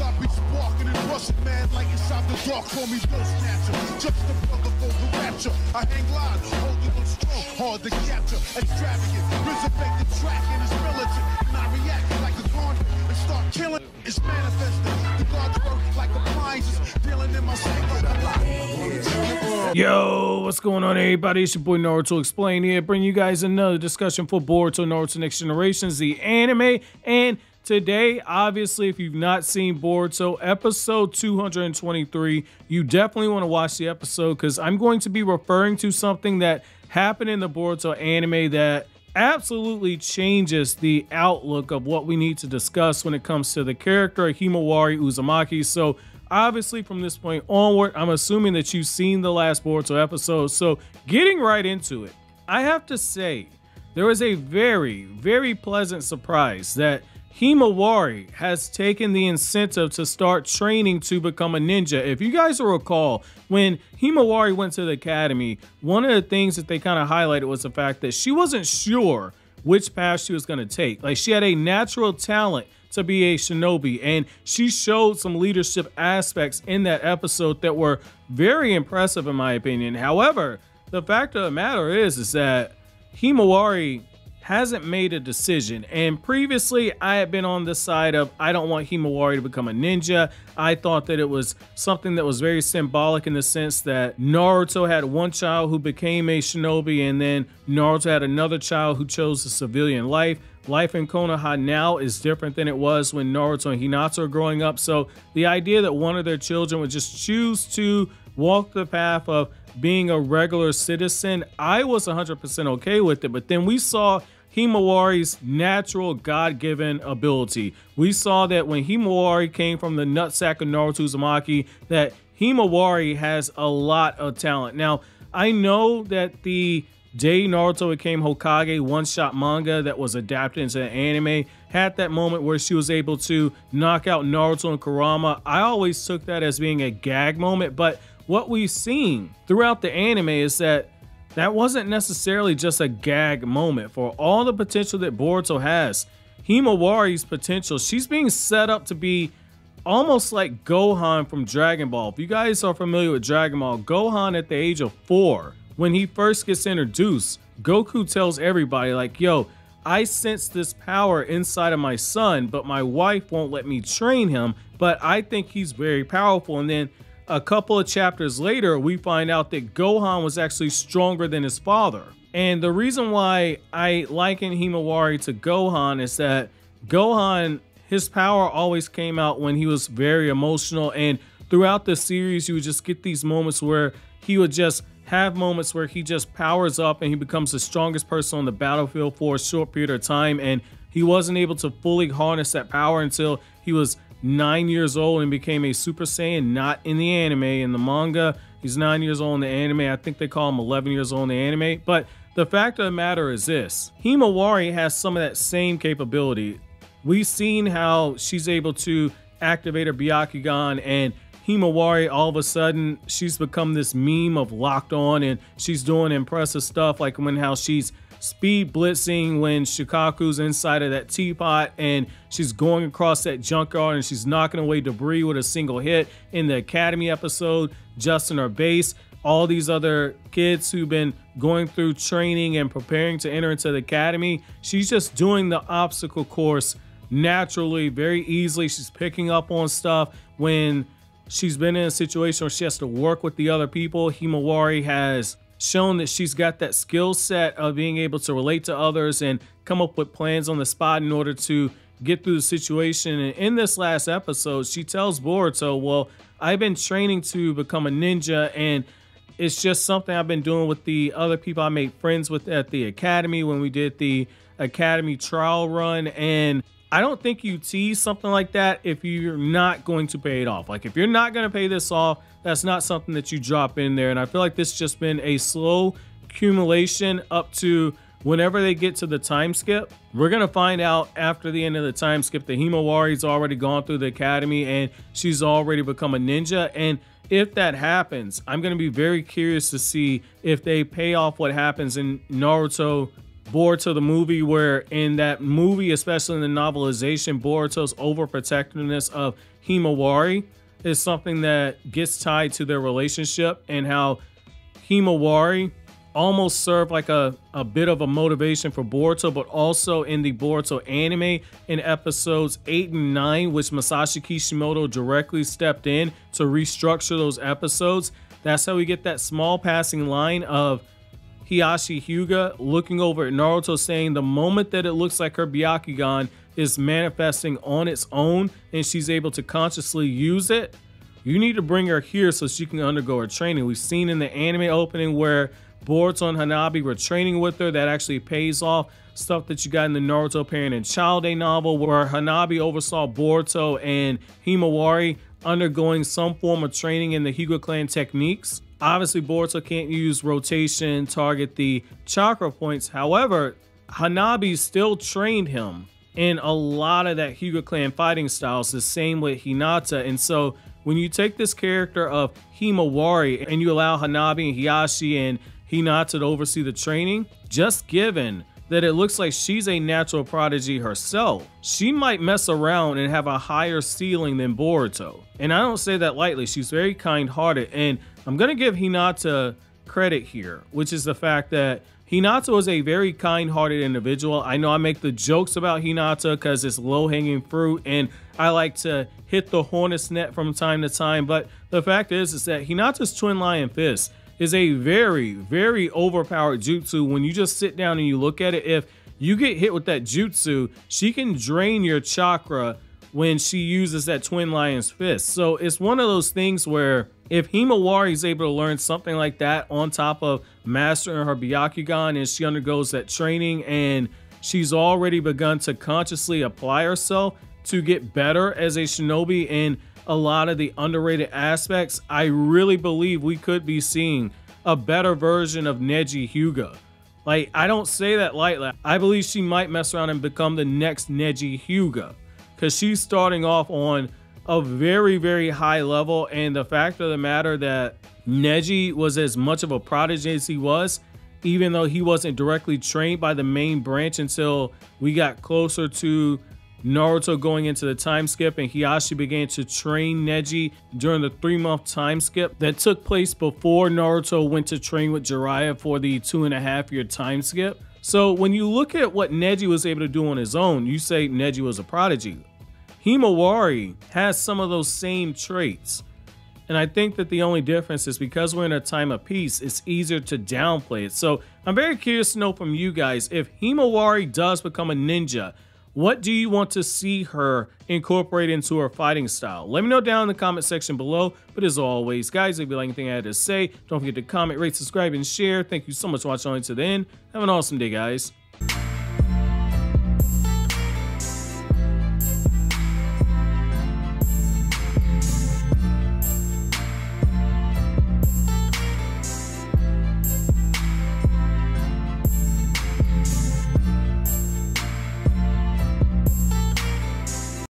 I be sparking and rushing mad like inside the dark. Call me Bill Snatcher, just a brother for the rapture. I hang live, holding on strong, hard to capture, extravagant, resurrect the track and it's militant. And I react like a convict and start killing. It's manifesting. The gods work like appliances, dealing in my same like a lot. Yo, what's going on, everybody? It's your boy Naruto Explain here, bringing you guys another discussion for Boruto Naruto Next Generations, the anime. And today, obviously, if you've not seen Boruto, episode 223, you definitely want to watch the episode because I'm going to be referring to something that happened in the Boruto anime that absolutely changes the outlook of what we need to discuss when it comes to the character of Himawari Uzumaki. So obviously from this point onward, I'm assuming that you've seen the last Boruto episode. So getting right into it, I have to say there was a very, very pleasant surprise that Himawari has taken the incentive to start training to become a ninja. If you guys will recall, when Himawari went to the academy, one of the things that they kind of highlighted was the fact that she wasn't sure which path she was going to take. Like, she had a natural talent to be a shinobi, and she showed some leadership aspects in that episode that were very impressive in my opinion. However, the fact of the matter is that Himawari hasn't made a decision, and previously I had been on the side of I don't want Himawari to become a ninja. I thought that it was something that was very symbolic in the sense that Naruto had one child who became a shinobi, and then Naruto had another child who chose a civilian life. Life in Konoha now is different than it was when Naruto and Hinata were growing up. So the idea that one of their children would just choose to walk the path of being a regular citizen, I was 100% okay with it. But then we saw Himawari's natural God-given ability. We saw that when Himawari came from the nutsack of Naruto Uzumaki, that Himawari has a lot of talent. Now, I know that the day Naruto became Hokage one-shot manga that was adapted into the anime had that moment where she was able to knock out Naruto and Kurama. I always took that as being a gag moment, but what we've seen throughout the anime is that that wasn't necessarily just a gag moment. For all the potential that Boruto has, Himawari's potential, she's being set up to be almost like Gohan from Dragon Ball. If you guys are familiar with Dragon Ball, Gohan at the age of 4, when he first gets introduced, Goku tells everybody like, yo, I sense this power inside of my son, but my wife won't let me train him, but I think he's very powerful. And then a couple of chapters later, we find out that Gohan was actually stronger than his father. And the reason why I liken Himawari to Gohan is that Gohan, his power always came out when he was very emotional. And throughout the series, you would just get these moments where he would just have moments where he just powers up and he becomes the strongest person on the battlefield for a short period of time. And he wasn't able to fully harness that power until he was 9 years old and became a Super Saiyan. Not in the anime. In the manga, he's 9 years old in the anime. I think they call him 11 years old in the anime. But the fact of the matter is this: Himawari has some of that same capability. We've seen how she's able to activate her Byakugan, and Himawari, all of a sudden, she's become this meme of locked on, and she's doing impressive stuff, like when how she's speed blitzing when Shikaku's inside of that teapot, and she's going across that junkyard and she's knocking away debris with a single hit in the academy episode, just in her base. All these other kids who've been going through training and preparing to enter into the academy, she's just doing the obstacle course naturally, very easily. She's picking up on stuff. When she's been in a situation where she has to work with the other people, Himawari has shown that she's got that skill set of being able to relate to others and come up with plans on the spot in order to get through the situation. And in this last episode, she tells Boruto, well, I've been training to become a ninja, and it's just something I've been doing with the other people I made friends with at the academy when we did the academy trial run. And I don't think you tease something like that if you're not going to pay it off. Like, if you're not going to pay this off, that's not something that you drop in there. And I feel like this has just been a slow accumulation up to whenever they get to the time skip. We're going to find out after the end of the time skip that Himawari's already gone through the academy and she's already become a ninja. And if that happens, I'm going to be very curious to see if they pay off what happens in Naruto Boruto the movie, where in that movie, especially in the novelization, Boruto's overprotectiveness of Himawari is something that gets tied to their relationship, and how Himawari almost served like a bit of a motivation for Boruto, but also in the Boruto anime in episodes 8 and 9, which Masashi Kishimoto directly stepped in to restructure those episodes. That's how we get that small passing line of Hiyashi Hyuga looking over at Naruto, saying the moment that it looks like her Byakugan is manifesting on its own and she's able to consciously use it, you need to bring her here so she can undergo her training. We've seen in the anime opening where Boruto and Hanabi were training with her. That actually pays off. Stuff that you got in the Naruto Parent and Child Day novel, where Hanabi oversaw Boruto and Himawari undergoing some form of training in the Hyuga clan techniques. Obviously, Boruto can't use rotation, target the chakra points. However, Hanabi still trained him in a lot of that Hyuga clan fighting styles, the same with Hinata. And so when you take this character of Himawari and you allow Hanabi and Hiyashi and Hinata to oversee the training, just given that it looks like she's a natural prodigy herself, she might mess around and have a higher ceiling than Boruto. And I don't say that lightly. She's very kind-hearted, and I'm going to give Hinata credit here, which is the fact that Hinata is a very kind-hearted individual. I know I make the jokes about Hinata because it's low-hanging fruit, and I like to hit the hornet's net from time to time, but the fact is that Hinata's Twin Lion Fist is a very, very overpowered jutsu. When you just sit down and you look at it, if you get hit with that jutsu, she can drain your chakra when she uses that Twin Lion's Fist. So it's one of those things where if Himawari is able to learn something like that on top of mastering her Byakugan, and she undergoes that training and she's already begun to consciously apply herself to get better as a shinobi in a lot of the underrated aspects, I really believe we could be seeing a better version of Neji Hyuga. Like, I don't say that lightly. I believe she might mess around and become the next Neji Hyuga, because she's starting off on a very, very high level. And the fact of the matter that Neji was as much of a prodigy as he was, even though he wasn't directly trained by the main branch until we got closer to Naruto going into the time skip, and Hiyashi began to train Neji during the 3-month time skip that took place before Naruto went to train with Jiraiya for the 2.5-year time skip. So when you look at what Neji was able to do on his own, you say Neji was a prodigy. Himawari has some of those same traits. And I think that the only difference is because we're in a time of peace, it's easier to downplay it. So I'm very curious to know from you guys, if Himawari does become a ninja, what do you want to see her incorporate into her fighting style? Let me know down in the comment section below. But as always, guys, if you like anything I had to say, don't forget to comment, rate, subscribe, and share. Thank you so much for watching all the way to the end. Have an awesome day, guys.